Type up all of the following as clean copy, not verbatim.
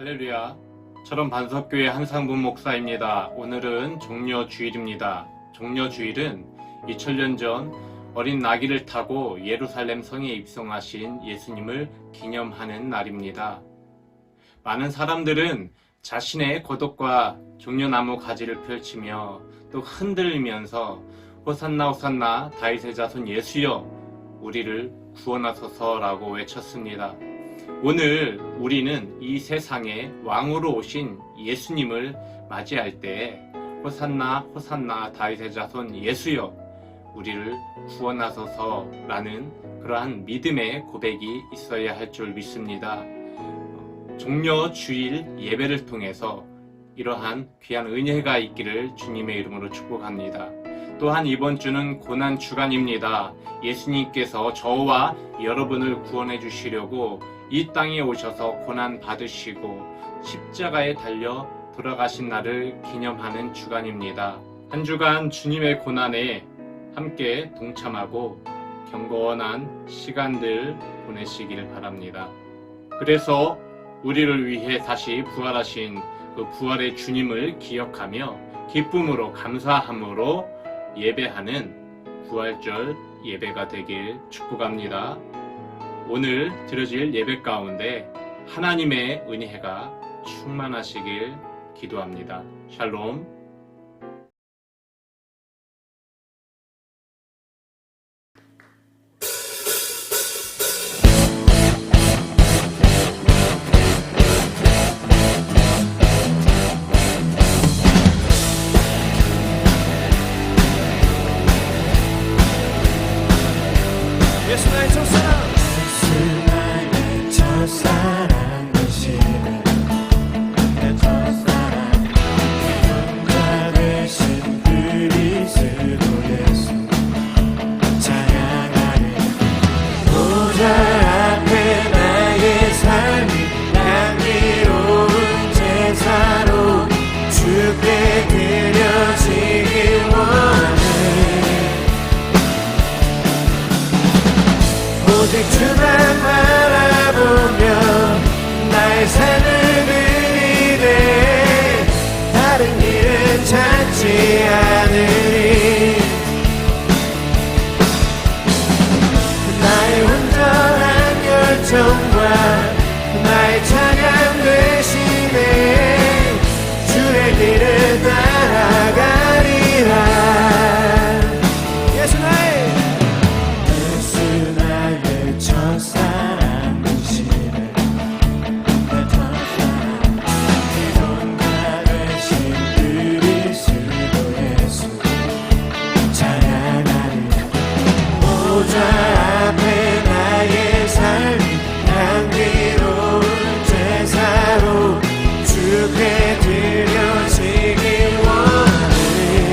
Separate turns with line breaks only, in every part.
할렐루야. 저는 반석교회 한상분 목사입니다. 오늘은 종려주일입니다. 종려주일은 2000년 전 어린 나귀를 타고 예루살렘 성에 입성하신 예수님을 기념하는 날입니다. 많은 사람들은 자신의 겉옷과 종려나무 가지를 펼치며 또 흔들면서 호산나 호산나 다윗의 자손 예수여 우리를 구원하소서라고 외쳤습니다. 오늘 우리는 이 세상에 왕으로 오신 예수님을 맞이할 때 호산나 호산나 다윗의 자손 예수여 우리를 구원하소서라는 그러한 믿음의 고백이 있어야 할 줄 믿습니다. 종려주일 예배를 통해서 이러한 귀한 은혜가 있기를 주님의 이름으로 축복합니다. 또한 이번 주는 고난주간입니다. 예수님께서 저와 여러분을 구원해 주시려고 이 땅에 오셔서 고난 받으시고 십자가에 달려 돌아가신 날을 기념하는 주간입니다. 한 주간 주님의 고난에 함께 동참하고 경건한 시간들 보내시길 바랍니다. 그래서 우리를 위해 다시 부활하신 그 부활의 주님을 기억하며 기쁨으로 감사함으로 예배하는 부활절 예배가 되길 축복합니다. 오늘 드려질 예배 가운데 하나님의 은혜가 충만하시길 기도합니다. 샬롬.
예수 나의 첫사랑
되시네 내 첫사랑 누군가 되신 그리스도 예수 찬양하리 보좌 앞에 나의 삶이 향기로운 제사로 주께 드려지길 원하네 오직 주만 바라보며 나의 삶을 드리네 다른 길은 찾지 않으리 나의 온전한 결정과 나의 찬양 대신에 주의 길을 따라가리라
예수 나의
첫사랑 되시네 내 첫사랑 누군가 되신 그리스도 예수 찬양하리 보좌 앞에 나의 삶이 향기로운 제사로 주께 드려지길 원하네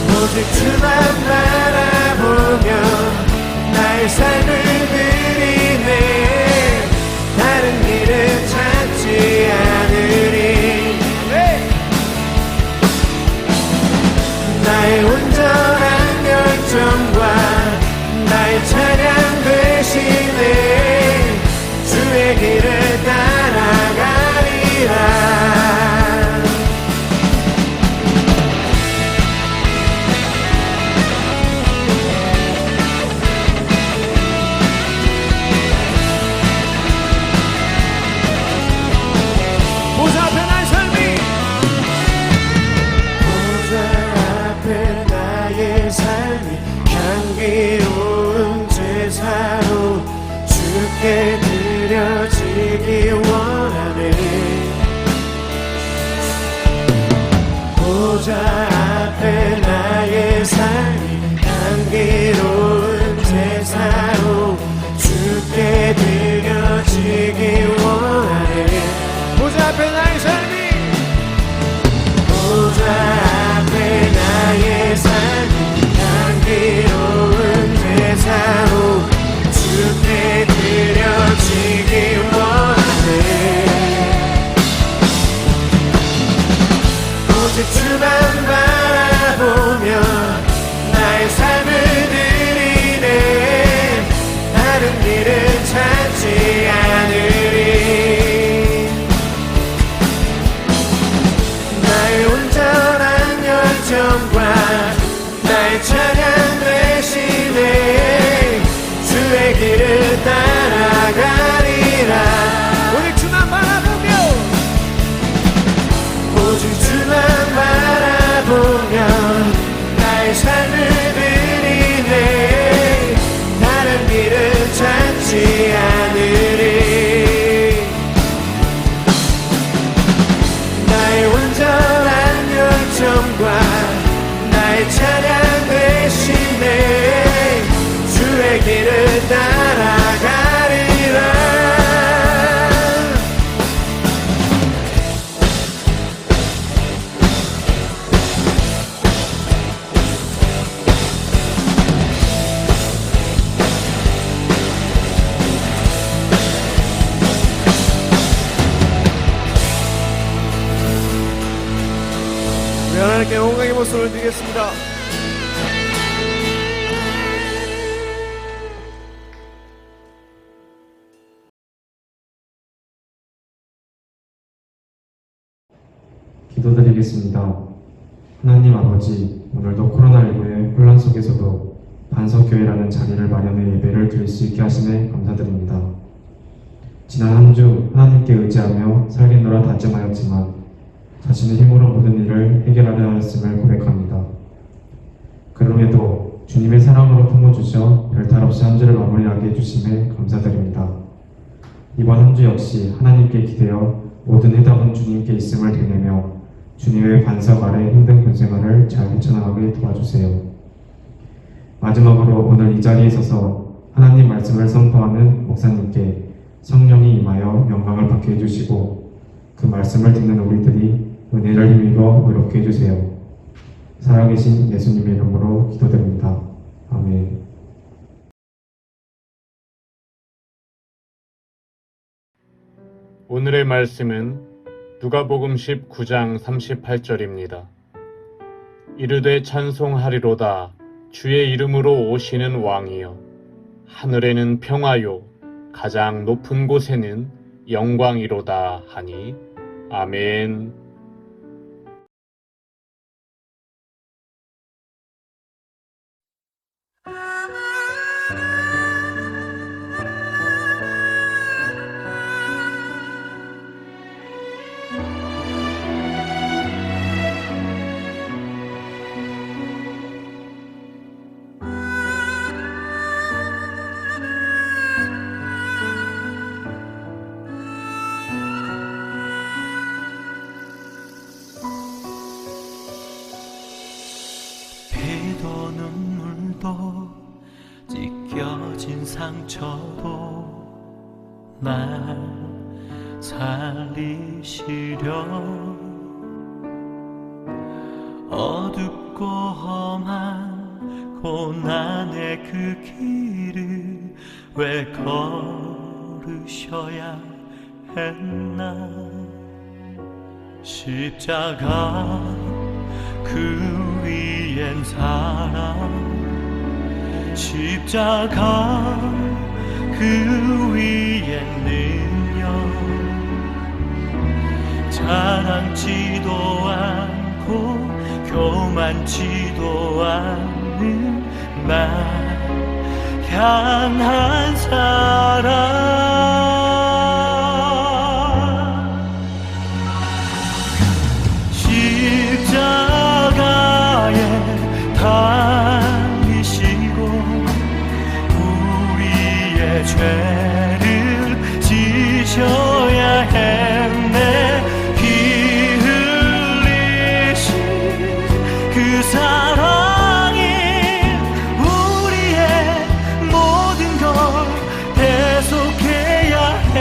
오직 주만 바라보며 나의 삶을 드리네 다른 길은 찾지 않으리 나의 온전한 결정과 나의 찬양 대신에 주의 길을 따라가리라
보좌 앞에 나의 삶이
보좌 앞에 나의 삶이 향기로운 제사로 주께 드려지기 원하네 보좌 앞에 나의 삶이 향기로운 제사로 주께 드려지기 원하네
보좌 앞에 나의 삶이
보좌 앞에 나의 삶이 향기로운 제사로 주께 드려지기 원하네 오직 주만 바라보며 나의 삶을 찬양 되시네 주의 길을 따라가리라
오직 주만 바라보며
오직 주만 바라보면 나의 삶을 드리네 다른 길을 찾지 않으리 나의 온전한 열정과 나의 찬양 되시네 주의 길을 따라가리라
우리 하나님께 영광의 모습을 드리겠습니다.
기도드리겠습니다. 하나님 아버지, 오늘도 코로나19의 혼란 속에서도 반석교회라는 자리를 마련해 예배를 드릴 수 있게 하심에 감사드립니다. 지난 한 주 하나님께 의지하며 살겠노라 다짐하였지만 자신의 힘으로 모든 일을 해결하려 하였음을 고백합니다. 그럼에도 주님의 사랑으로 품어주셔 별탈 없이 한 주를 마무리하게 해주심에 감사드립니다. 이번 한 주 역시 하나님께 기대어 모든 해답은 주님께 있음을 되뇌며 주님의 반석 아래 힘든 군생활을 잘 헤쳐나가게 도와주세요. 마지막으로 오늘 이 자리에 서서 하나님 말씀을 선포하는 목사님께 성령이 임하여 영광을 받게 해주시고 그 말씀을 듣는 우리들이 은혜를 힘입어 의롭게 해주세요. 살아계신 예수님의 이름으로 기도드립니다. 아멘.
오늘의 말씀은 누가복음 19장 38절입니다. 이르되 찬송하리로다 주의 이름으로 오시는 왕이여 하늘에는 평화요 가장 높은 곳에는 영광이로다 하니 아멘.
피도 눈물도 찢겨진 상처도 날 살리시려 어둡고 험한 고난의 그 길을 왜 걸으셔야 했나 십자가 그 위엔 사랑 십자가 그 위엔 능력 자랑지도 않고 교만치도 않는 날 향한 사랑 십자가에 달리시고 우리의 죄를 지셔야 했네 피 흘리신 그 사랑이 우리의 모든 걸 대속해야 해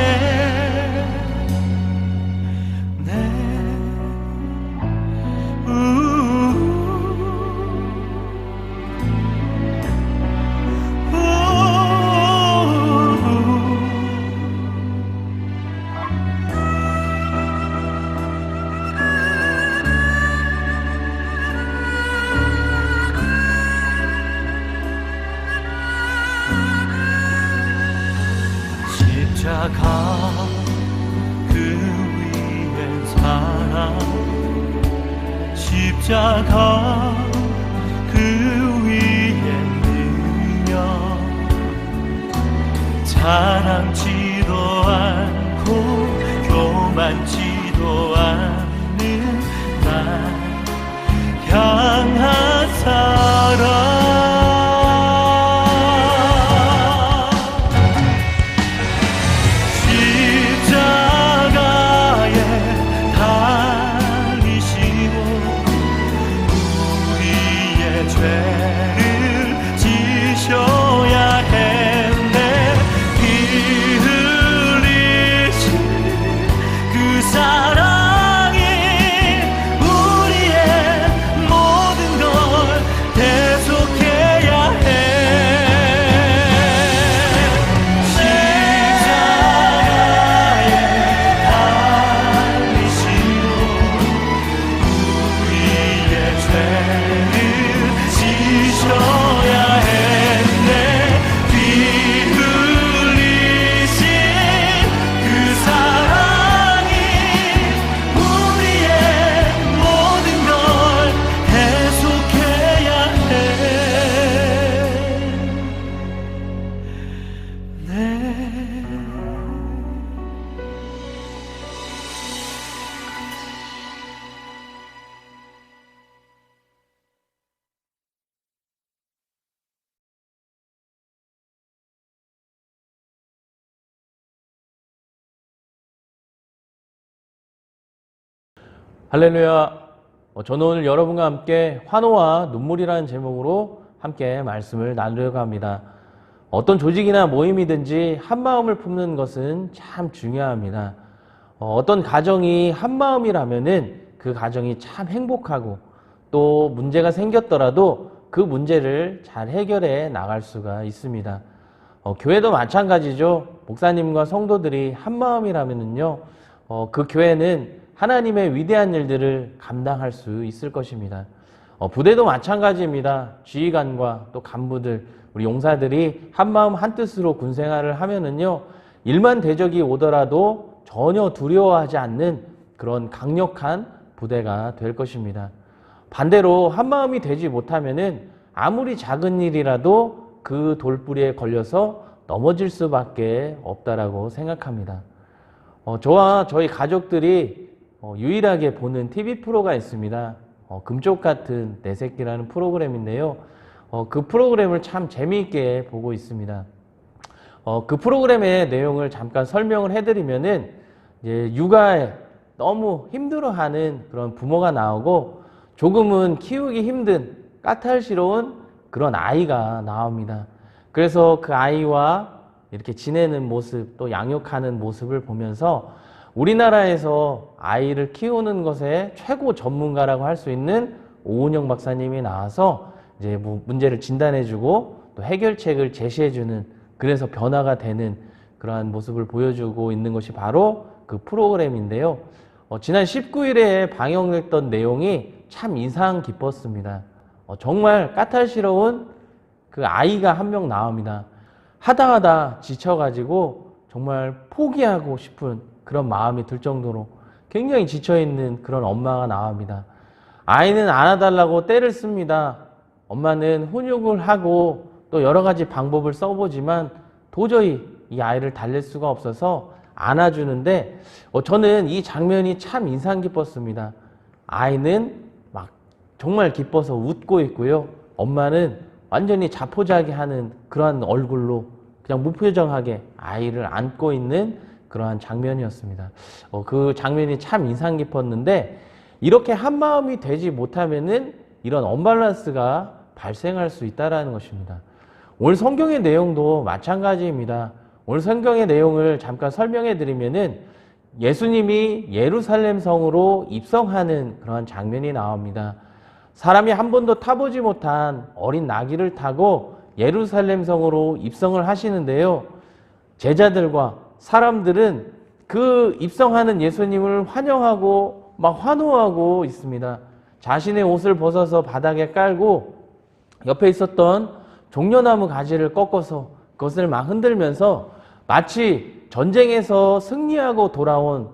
십자가 그 위엔 사랑 십자가 그
할렐루야. 저는 오늘 여러분과 함께 환호와 눈물이라는 제목으로 함께 말씀을 나누려고 합니다. 어떤 조직이나 모임이든지 한마음을 품는 것은 참 중요합니다. 어떤 가정이 한마음이라면은 그 가정이 참 행복하고 또 문제가 생겼더라도 그 문제를 잘 해결해 나갈 수가 있습니다. 교회도 마찬가지죠. 목사님과 성도들이 한마음이라면은요, 그 교회는 하나님의 위대한 일들을 감당할 수 있을 것입니다. 부대도 마찬가지입니다. 지휘관과 또 간부들, 우리 용사들이 한마음 한뜻으로 군생활을 하면은요, 일만 대적이 오더라도 전혀 두려워하지 않는 그런 강력한 부대가 될 것입니다. 반대로 한마음이 되지 못하면은 아무리 작은 일이라도 그 돌뿌리에 걸려서 넘어질 수밖에 없다라고 생각합니다. 저와 저희 가족들이 유일하게 보는 TV 프로가 있습니다. 금쪽 같은 내 새끼라는 프로그램인데요. 그 프로그램을 참 재미있게 보고 있습니다. 그 프로그램의 내용을 잠깐 설명을 해드리면은 이제 육아에 너무 힘들어하는 그런 부모가 나오고 조금은 키우기 힘든 까탈스러운 그런 아이가 나옵니다. 그래서 그 아이와 이렇게 지내는 모습 또 양육하는 모습을 보면서 우리나라에서 아이를 키우는 것에 최고 전문가라고 할 수 있는 오은영 박사님이 나와서 이제 문제를 진단해주고 또 해결책을 제시해주는, 그래서 변화가 되는 그러한 모습을 보여주고 있는 것이 바로 그 프로그램인데요. 지난 19일에 방영됐던 내용이 참 인상 깊었습니다. 정말 까탈스러운 그 아이가 한 명 나옵니다. 하다 지쳐가지고 정말 포기하고 싶은 그런 마음이 들 정도로 굉장히 지쳐있는 그런 엄마가 나옵니다. 아이는 안아달라고 떼를 씁니다. 엄마는 훈육을 하고 또 여러 가지 방법을 써보지만 도저히 이 아이를 달랠 수가 없어서 안아주는데 저는 이 장면이 참 인상 깊었습니다. 아이는 막 정말 기뻐서 웃고 있고요. 엄마는 완전히 자포자기하는 그러한 얼굴로 그냥 무표정하게 아이를 안고 있는 그러한 장면이었습니다. 그 장면이 참 인상 깊었는데 이렇게 한마음이 되지 못하면은 이런 언밸런스가 발생할 수 있다는 것입니다. 오늘 성경의 내용도 마찬가지입니다. 오늘 성경의 내용을 잠깐 설명해 드리면은 예수님이 예루살렘 성으로 입성하는 그러한 장면이 나옵니다. 사람이 한 번도 타보지 못한 어린 나귀를 타고 예루살렘 성으로 입성을 하시는데요. 제자들과 사람들은 그 입성하는 예수님을 환영하고 막 환호하고 있습니다. 자신의 옷을 벗어서 바닥에 깔고 옆에 있었던 종려나무 가지를 꺾어서 그것을 막 흔들면서 마치 전쟁에서 승리하고 돌아온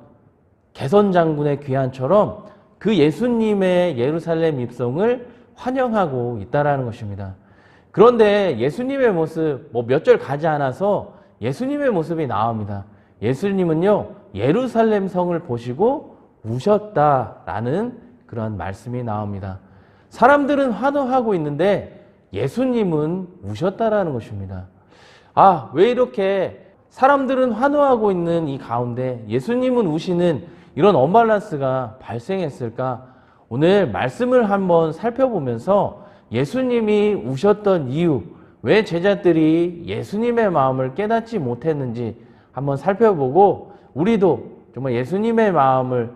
개선장군의 귀환처럼 그 예수님의 예루살렘 입성을 환영하고 있다는 것입니다. 그런데 예수님의 모습 몇 절 가지 않아서 예수님의 모습이 나옵니다. 예수님은요, 예루살렘 성을 보시고 우셨다라는 그런 말씀이 나옵니다. 사람들은 환호하고 있는데 예수님은 우셨다라는 것입니다. 왜 이렇게 사람들은 환호하고 있는 이 가운데 예수님은 우시는 이런 언밸런스가 발생했을까? 오늘 말씀을 한번 살펴보면서 예수님이 우셨던 이유, 왜 제자들이 예수님의 마음을 깨닫지 못했는지 한번 살펴보고 우리도 정말 예수님의 마음을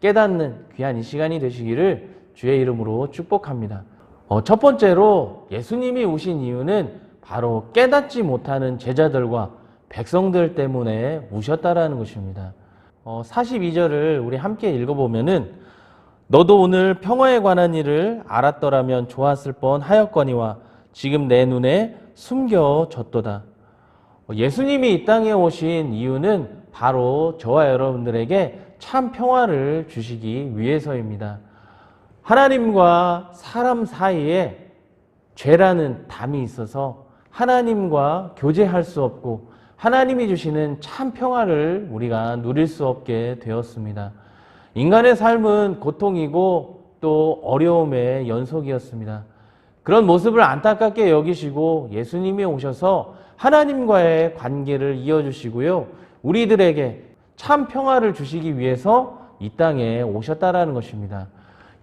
깨닫는 귀한 이 시간이 되시기를 주의 이름으로 축복합니다. 첫 번째로 예수님이 우신 이유는 바로 깨닫지 못하는 제자들과 백성들 때문에 우셨다라는 것입니다. 42절을 우리 함께 읽어보면은 너도 오늘 평화에 관한 일을 알았더라면 좋았을 뻔 하였거니와 지금 내 눈에 숨겨졌도다. 예수님이 이 땅에 오신 이유는 바로 저와 여러분들에게 참 평화를 주시기 위해서입니다. 하나님과 사람 사이에 죄라는 담이 있어서 하나님과 교제할 수 없고 하나님이 주시는 참 평화를 우리가 누릴 수 없게 되었습니다. 인간의 삶은 고통이고 또 어려움의 연속이었습니다. 그런 모습을 안타깝게 여기시고 예수님이 오셔서 하나님과의 관계를 이어주시고요. 우리들에게 참 평화를 주시기 위해서 이 땅에 오셨다라는 것입니다.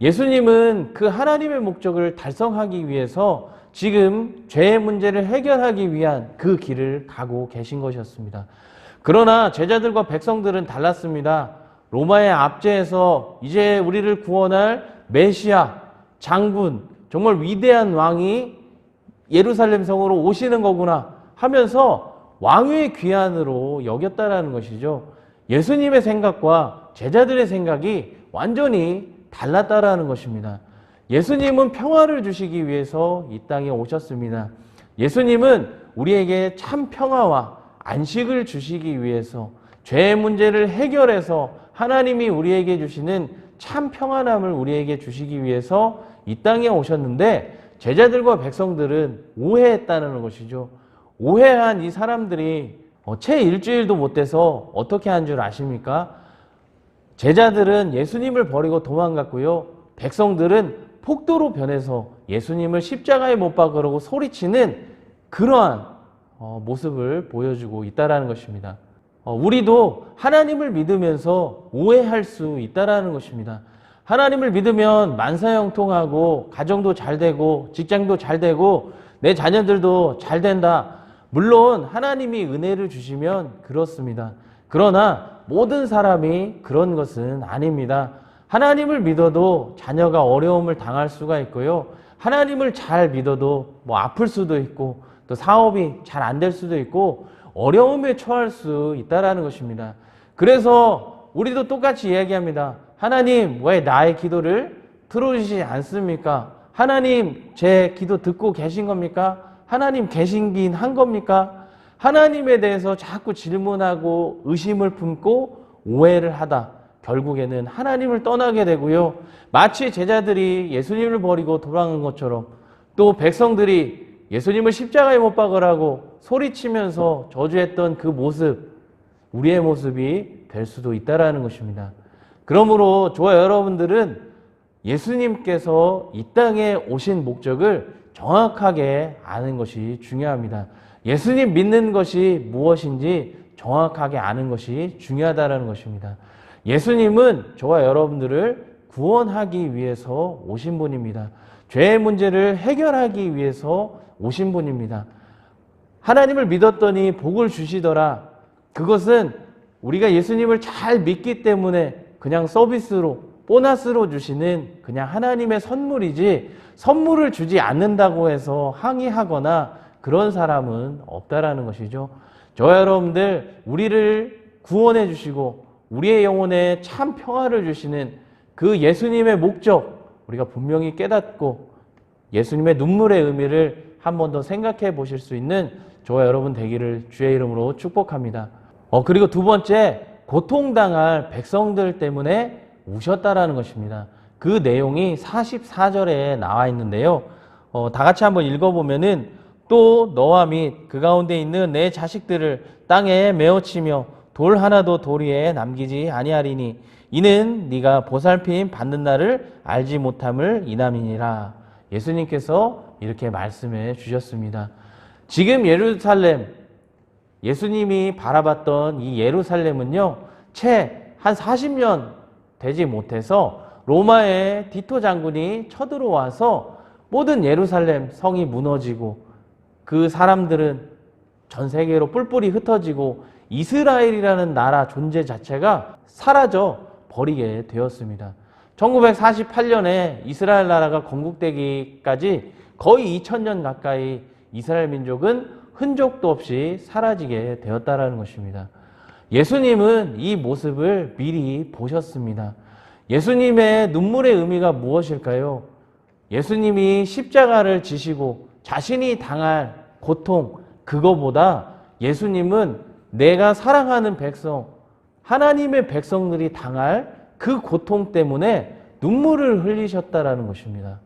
예수님은 그 하나님의 목적을 달성하기 위해서 지금 죄의 문제를 해결하기 위한 그 길을 가고 계신 것이었습니다. 그러나 제자들과 백성들은 달랐습니다. 로마의 압제에서 이제 우리를 구원할 메시아, 장군, 정말 위대한 왕이 예루살렘 성으로 오시는 거구나 하면서 왕의 귀환으로 여겼다라는 것이죠. 예수님의 생각과 제자들의 생각이 완전히 달랐다라는 것입니다. 예수님은 평화를 주시기 위해서 이 땅에 오셨습니다. 예수님은 우리에게 참 평화와 안식을 주시기 위해서 죄의 문제를 해결해서 하나님이 우리에게 주시는 참 평안함을 우리에게 주시기 위해서 이 땅에 오셨는데 제자들과 백성들은 오해했다는 것이죠. 오해한 이 사람들이 채 일주일도 못 돼서 어떻게 한 줄 아십니까? 제자들은 예수님을 버리고 도망갔고요. 백성들은 폭도로 변해서 예수님을 십자가에 못 박으라고 소리치는 그러한 모습을 보여주고 있다는 것입니다. 우리도 하나님을 믿으면서 오해할 수 있다는 것입니다. 하나님을 믿으면 만사형통하고 가정도 잘 되고 직장도 잘 되고 내 자녀들도 잘 된다. 물론 하나님이 은혜를 주시면 그렇습니다. 그러나 모든 사람이 그런 것은 아닙니다. 하나님을 믿어도 자녀가 어려움을 당할 수가 있고요. 하나님을 잘 믿어도 아플 수도 있고 또 사업이 잘 안 될 수도 있고 어려움에 처할 수 있다는 것입니다. 그래서 우리도 똑같이 이야기합니다. 하나님, 왜 나의 기도를 들어주시지 않습니까? 하나님, 제 기도 듣고 계신 겁니까? 하나님 계신긴 한 겁니까? 하나님에 대해서 자꾸 질문하고 의심을 품고 오해를 하다 결국에는 하나님을 떠나게 되고요. 마치 제자들이 예수님을 버리고 돌아간 것처럼 또 백성들이 예수님을 십자가에 못 박으라고 소리치면서 저주했던 그 모습, 우리의 모습이 될 수도 있다는 것입니다. 그러므로 저와 여러분들은 예수님께서 이 땅에 오신 목적을 정확하게 아는 것이 중요합니다. 예수님 믿는 것이 무엇인지 정확하게 아는 것이 중요하다는 것입니다. 예수님은 저와 여러분들을 구원하기 위해서 오신 분입니다. 죄의 문제를 해결하기 위해서 오신 분입니다. 하나님을 믿었더니 복을 주시더라. 그것은 우리가 예수님을 잘 믿기 때문에 그냥 서비스로, 보너스로 주시는 그냥 하나님의 선물이지 선물을 주지 않는다고 해서 항의하거나 그런 사람은 없다라는 것이죠. 저와 여러분들, 우리를 구원해 주시고 우리의 영혼에 참 평화를 주시는 그 예수님의 목적, 우리가 분명히 깨닫고 예수님의 눈물의 의미를 한 번 더 생각해 보실 수 있는 저와 여러분 되기를 주의 이름으로 축복합니다. 그리고 두 번째, 고통당할 백성들 때문에 우셨다라는 것입니다. 그 내용이 44절에 나와 있는데요. 다 같이 한번 읽어보면은 또 너와 및 그 가운데 있는 내 자식들을 땅에 메어치며 돌 하나도 돌 위에 남기지 아니하리니 이는 네가 보살핌 받는 날을 알지 못함을 인함이니라. 예수님께서 이렇게 말씀해 주셨습니다. 지금 예루살렘, 예수님이 바라봤던 이 예루살렘은요, 채 한 40년 되지 못해서 로마의 디토 장군이 쳐들어와서 모든 예루살렘 성이 무너지고 그 사람들은 전 세계로 뿔뿔이 흩어지고 이스라엘이라는 나라 존재 자체가 사라져 버리게 되었습니다. 1948년에 이스라엘 나라가 건국되기까지 거의 2000년 가까이 이스라엘 민족은 흔적도 없이 사라지게 되었다는 것입니다. 예수님은 이 모습을 미리 보셨습니다. 예수님의 눈물의 의미가 무엇일까요? 예수님이 십자가를 지시고 자신이 당할 고통, 그거보다 예수님은 내가 사랑하는 백성, 하나님의 백성들이 당할 그 고통 때문에 눈물을 흘리셨다라는 것입니다.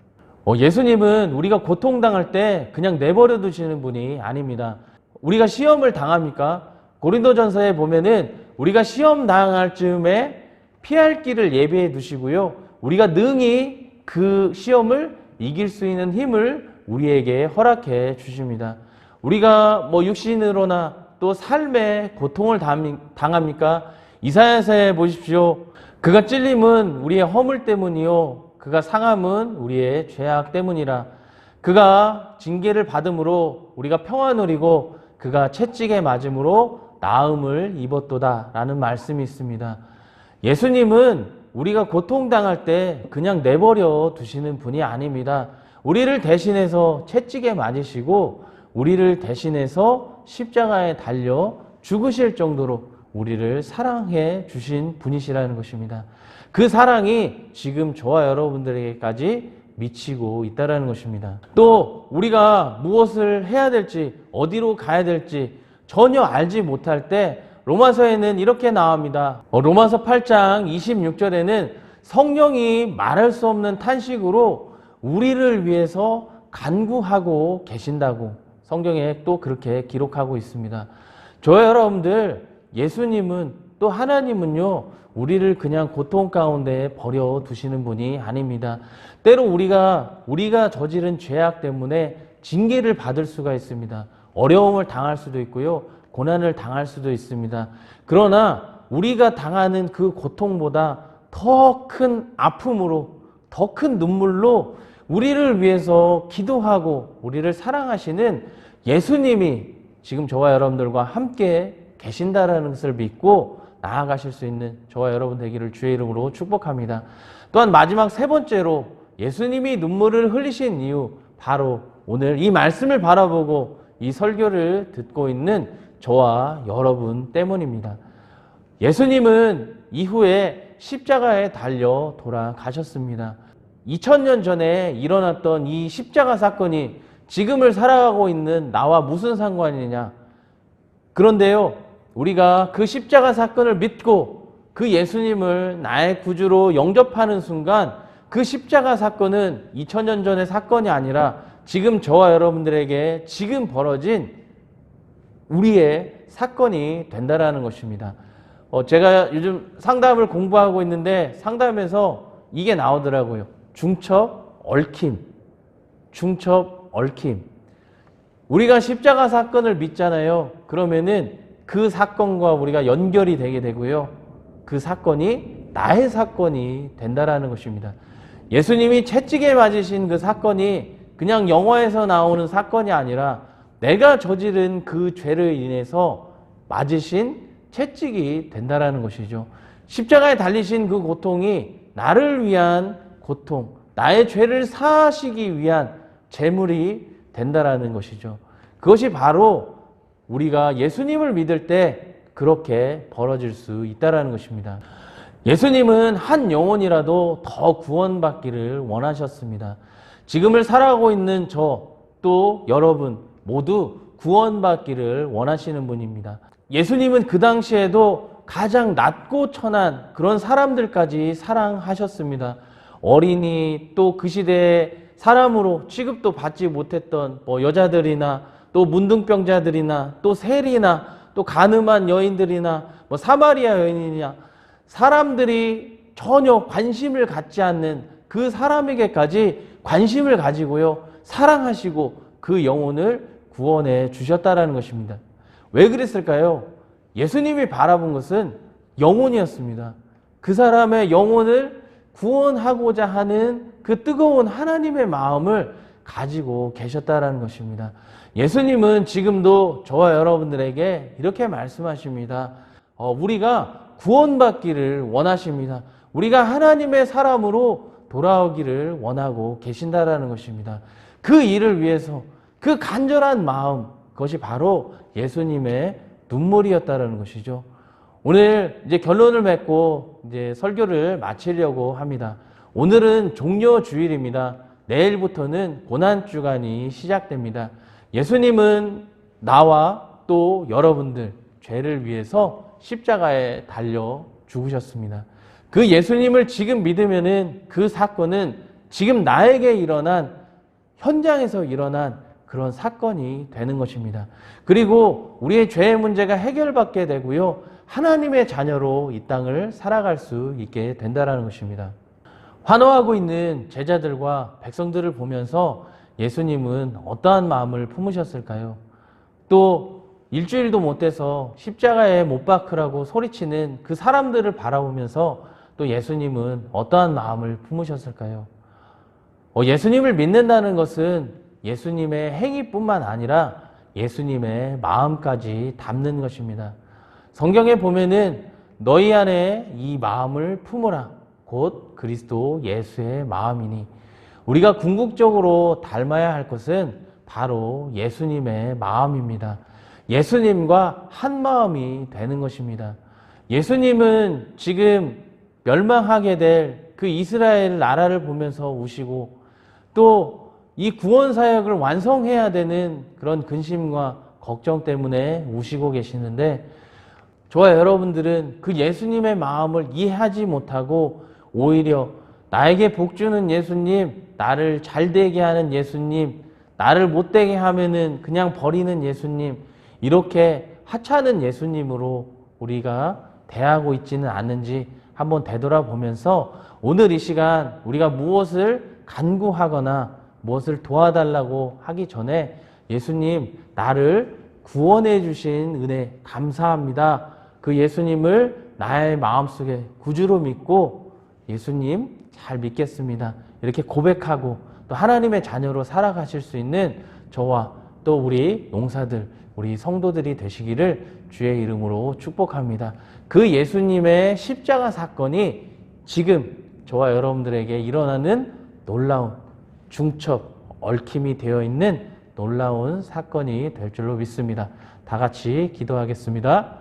예수님은 우리가 고통당할 때 그냥 내버려 두시는 분이 아닙니다. 우리가 시험을 당합니까? 고린도전서에 보면은 우리가 시험 당할 즈음에 피할 길을 예비해 두시고요. 우리가 능히 그 시험을 이길 수 있는 힘을 우리에게 허락해 주십니다. 우리가 육신으로나 또 삶의 고통을 당합니까? 이사야서에 보십시오. 그가 찔림은 우리의 허물 때문이요 그가 상함은 우리의 죄악 때문이라. 그가 징계를 받음으로 우리가 평화 누리고 그가 채찍에 맞음으로 나음을 입었도다 라는 말씀이 있습니다. 예수님은 우리가 고통당할 때 그냥 내버려 두시는 분이 아닙니다. 우리를 대신해서 채찍에 맞으시고 우리를 대신해서 십자가에 달려 죽으실 정도로 우리를 사랑해 주신 분이시라는 것입니다. 그 사랑이 지금 저와 여러분들에게까지 미치고 있다는 것입니다. 또 우리가 무엇을 해야 될지 어디로 가야 될지 전혀 알지 못할 때 로마서에는 이렇게 나옵니다. 로마서 8장 26절에는 성령이 말할 수 없는 탄식으로 우리를 위해서 간구하고 계신다고 성경에 또 그렇게 기록하고 있습니다. 저와 여러분들, 예수님은 또 하나님은요 우리를 그냥 고통 가운데 버려 두시는 분이 아닙니다. 때로 우리가 저지른 죄악 때문에 징계를 받을 수가 있습니다. 어려움을 당할 수도 있고요, 고난을 당할 수도 있습니다. 그러나 우리가 당하는 그 고통보다 더 큰 아픔으로, 더 큰 눈물로 우리를 위해서 기도하고 우리를 사랑하시는 예수님이 지금 저와 여러분들과 함께 계신다라는 것을 믿고 나아가실 수 있는 저와 여러분 되기를 주의 이름으로 축복합니다. 또한 마지막 세 번째로 예수님이 눈물을 흘리신 이유, 바로 오늘 이 말씀을 바라보고 이 설교를 듣고 있는 저와 여러분 때문입니다. 예수님은 이후에 십자가에 달려 돌아가셨습니다. 2000년 전에 일어났던 이 십자가 사건이 지금을 살아가고 있는 나와 무슨 상관이냐? 그런데요, 우리가 그 십자가 사건을 믿고 그 예수님을 나의 구주로 영접하는 순간 그 십자가 사건은 2000년 전의 사건이 아니라 지금 저와 여러분들에게 지금 벌어진 우리의 사건이 된다라는 것입니다. 제가 요즘 상담을 공부하고 있는데 상담에서 이게 나오더라고요. 중첩 얽힘. 중첩 얽힘. 우리가 십자가 사건을 믿잖아요. 그러면은 그 사건과 우리가 연결이 되게 되고요. 그 사건이 나의 사건이 된다라는 것입니다. 예수님이 채찍에 맞으신 그 사건이 그냥 영화에서 나오는 사건이 아니라 내가 저지른 그 죄를 인해서 맞으신 채찍이 된다라는 것이죠. 십자가에 달리신 그 고통이 나를 위한 고통, 나의 죄를 사하시기 위한 제물이 된다라는 것이죠. 그것이 바로 우리가 예수님을 믿을 때 그렇게 벌어질 수 있다라는 것입니다. 예수님은 한 영혼이라도 더 구원받기를 원하셨습니다. 지금을 살아가고 있는 저, 또 여러분 모두 구원받기를 원하시는 분입니다. 예수님은 그 당시에도 가장 낮고 천한 그런 사람들까지 사랑하셨습니다. 어린이, 또 그 시대에 사람으로 취급도 받지 못했던 여자들이나 또 문둥병자들이나 또 세리나 또 가늠한 여인들이나 사마리아 여인이냐, 사람들이 전혀 관심을 갖지 않는 그 사람에게까지 관심을 가지고요, 사랑하시고 그 영혼을 구원해 주셨다라는 것입니다. 왜 그랬을까요? 예수님이 바라본 것은 영혼이었습니다. 그 사람의 영혼을 구원하고자 하는 그 뜨거운 하나님의 마음을 가지고 계셨다라는 것입니다. 예수님은 지금도 저와 여러분들에게 이렇게 말씀하십니다. 우리가 구원받기를 원하십니다. 우리가 하나님의 사람으로 돌아오기를 원하고 계신다라는 것입니다. 그 일을 위해서 그 간절한 마음, 그것이 바로 예수님의 눈물이었다라는 것이죠. 오늘 이제 결론을 맺고 이제 설교를 마치려고 합니다. 오늘은 종려 주일입니다. 내일부터는 고난 주간이 시작됩니다. 예수님은 나와 또 여러분들 죄를 위해서 십자가에 달려 죽으셨습니다. 그 예수님을 지금 믿으면은 그 사건은 지금 나에게 일어난, 현장에서 일어난 그런 사건이 되는 것입니다. 그리고 우리의 죄의 문제가 해결받게 되고요, 하나님의 자녀로 이 땅을 살아갈 수 있게 된다는 것입니다. 환호하고 있는 제자들과 백성들을 보면서 예수님은 어떠한 마음을 품으셨을까요? 또 일주일도 못 돼서 십자가에 못 박으라고 소리치는 그 사람들을 바라보면서 또 예수님은 어떠한 마음을 품으셨을까요? 예수님을 믿는다는 것은 예수님의 행위뿐만 아니라 예수님의 마음까지 담는 것입니다. 성경에 보면은 너희 안에 이 마음을 품으라. 곧 그리스도 예수의 마음이니. 우리가 궁극적으로 닮아야 할 것은 바로 예수님의 마음입니다. 예수님과 한 마음이 되는 것입니다. 예수님은 지금 멸망하게 될 그 이스라엘 나라를 보면서 우시고 또 이 구원 사역을 완성해야 되는 그런 근심과 걱정 때문에 우시고 계시는데 저와 여러분들은 그 예수님의 마음을 이해하지 못하고 오히려 나에게 복 주는 예수님, 나를 잘되게 하는 예수님, 나를 못되게 하면은 그냥 버리는 예수님, 이렇게 하찮은 예수님으로 우리가 대하고 있지는 않는지 한번 되돌아보면서 오늘 이 시간 우리가 무엇을 간구하거나 무엇을 도와달라고 하기 전에 예수님, 나를 구원해 주신 은혜 감사합니다. 그 예수님을 나의 마음속에 구주로 믿고 예수님 잘 믿겠습니다. 이렇게 고백하고 또 하나님의 자녀로 살아가실 수 있는 저와 또 우리 용사들, 우리 성도들이 되시기를 주의 이름으로 축복합니다. 그 예수님의 십자가 사건이 지금 저와 여러분들에게 일어나는 놀라운 중첩, 얽힘이 되어 있는 놀라운 사건이 될 줄로 믿습니다. 다 같이 기도하겠습니다.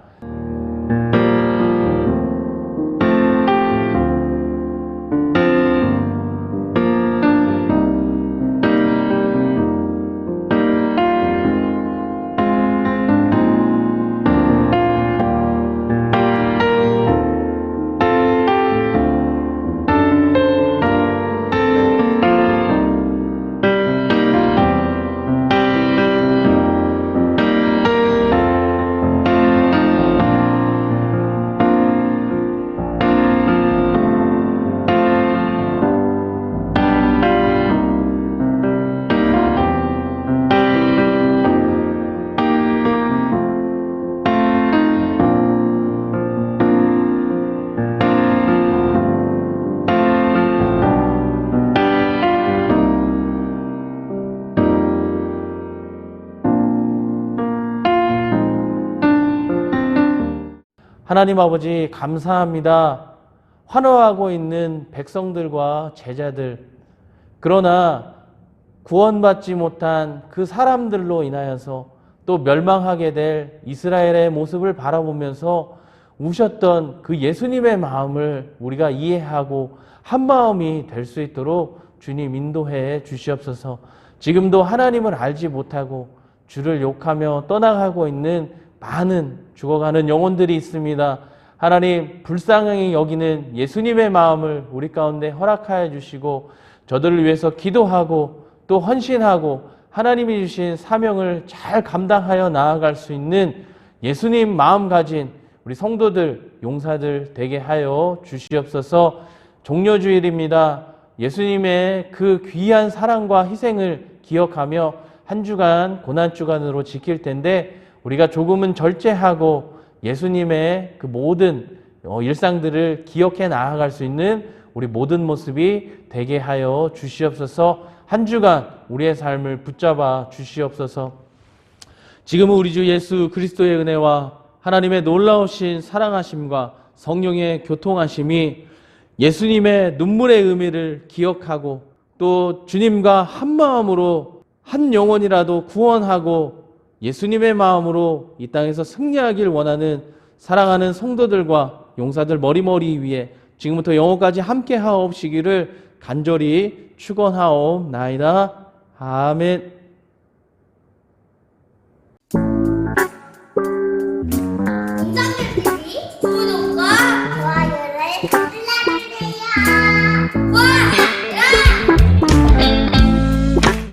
하나님 아버지 감사합니다. 환호하고 있는 백성들과 제자들, 그러나 구원받지 못한 그 사람들로 인하여서 또 멸망하게 될 이스라엘의 모습을 바라보면서 우셨던 그 예수님의 마음을 우리가 이해하고 한 마음이 될 수 있도록 주님 인도해 주시옵소서. 지금도 하나님을 알지 못하고 주를 욕하며 떠나가고 있는 많은 죽어가는 영혼들이 있습니다. 하나님, 불쌍히 여기는 예수님의 마음을 우리 가운데 허락하여 주시고 저들을 위해서 기도하고 또 헌신하고 하나님이 주신 사명을 잘 감당하여 나아갈 수 있는 예수님 마음 가진 우리 성도들, 용사들 되게 하여 주시옵소서. 종료주일입니다. 예수님의 그 귀한 사랑과 희생을 기억하며 한 주간 고난주간으로 지킬 텐데 우리가 조금은 절제하고 예수님의 그 모든 일상들을 기억해 나아갈 수 있는 우리 모든 모습이 되게 하여 주시옵소서. 한 주간 우리의 삶을 붙잡아 주시옵소서. 지금은 우리 주 예수 그리스도의 은혜와 하나님의 놀라우신 사랑하심과 성령의 교통하심이 예수님의 눈물의 의미를 기억하고 또 주님과 한 마음으로 한 영혼이라도 구원하고 예수님의 마음으로 이 땅에서 승리하길 원하는 사랑하는 성도들과 용사들 머리머리 위에 지금부터 영원까지 함께 하옵시기를 간절히 축원하옵나이다. 아멘.